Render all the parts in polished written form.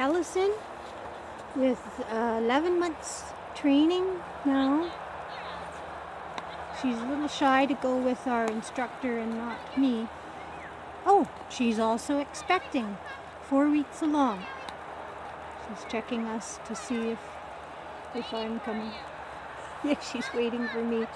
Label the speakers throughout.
Speaker 1: Allison with 11 months training now. She's a little shy to go with our instructor and not me. Oh, she's also expecting, 4 weeks along. She's checking us to see if I'm coming. Yeah, she's waiting for me.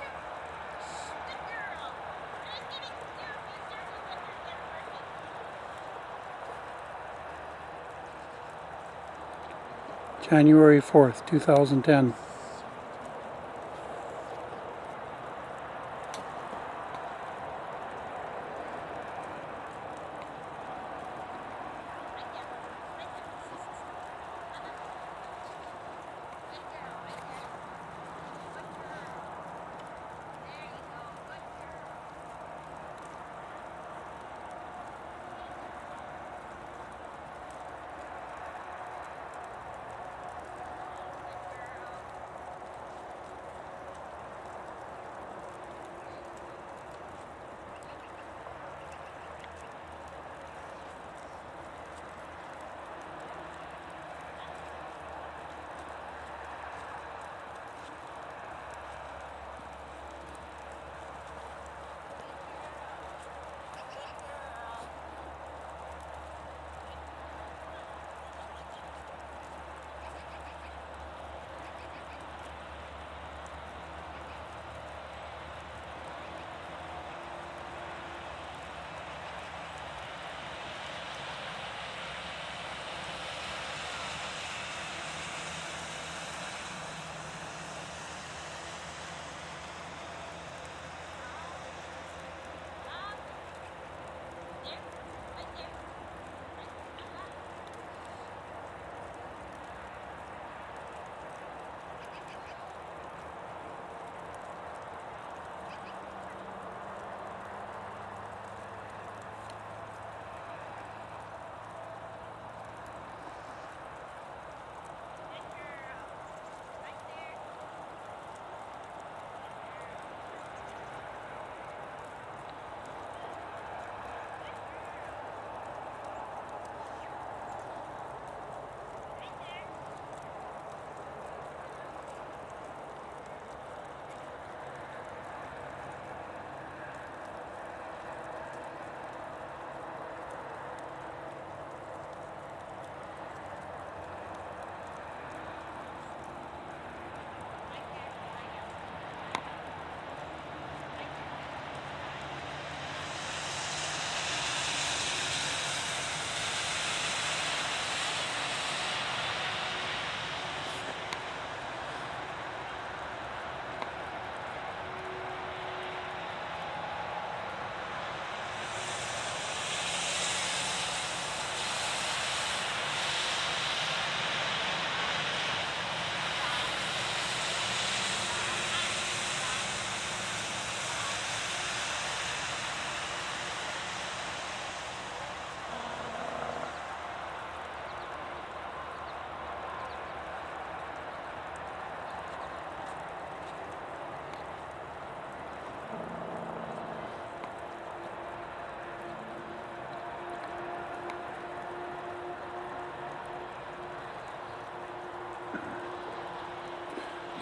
Speaker 2: January 4th, 2010.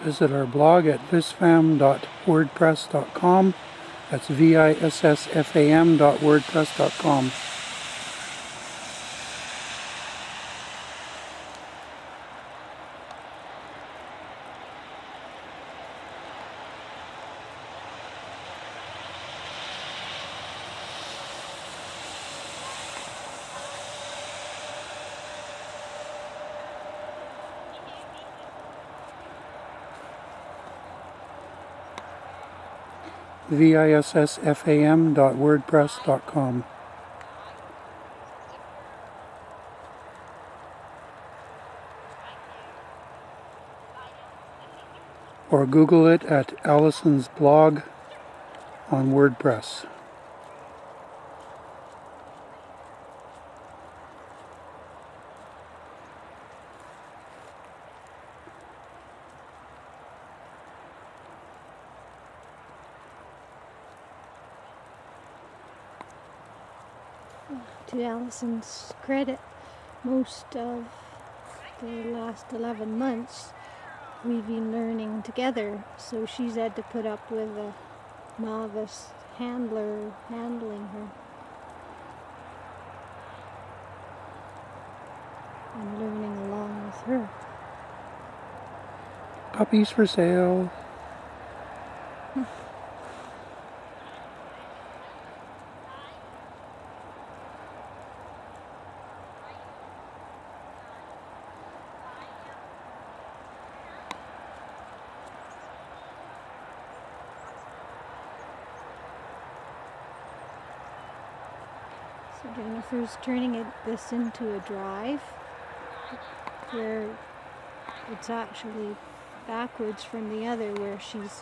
Speaker 2: Visit our blog at visfam.wordpress.com. That's VISSFAM.wordpress.com. VISSFAM.wordpress.com. Or Google it at Allison's blog on WordPress.
Speaker 1: To Allison's credit, most of the last 11 months we've been learning together, so she's had to put up with a novice handler handling her. I'm learning along with her.
Speaker 2: Puppies for sale.
Speaker 1: So Jennifer's turning this into a drive where it's actually backwards from the other, where she's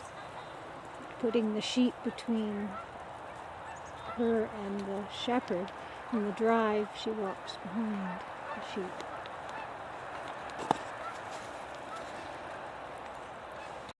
Speaker 1: putting the sheep between her and the shepherd. In the drive, she walks behind the sheep.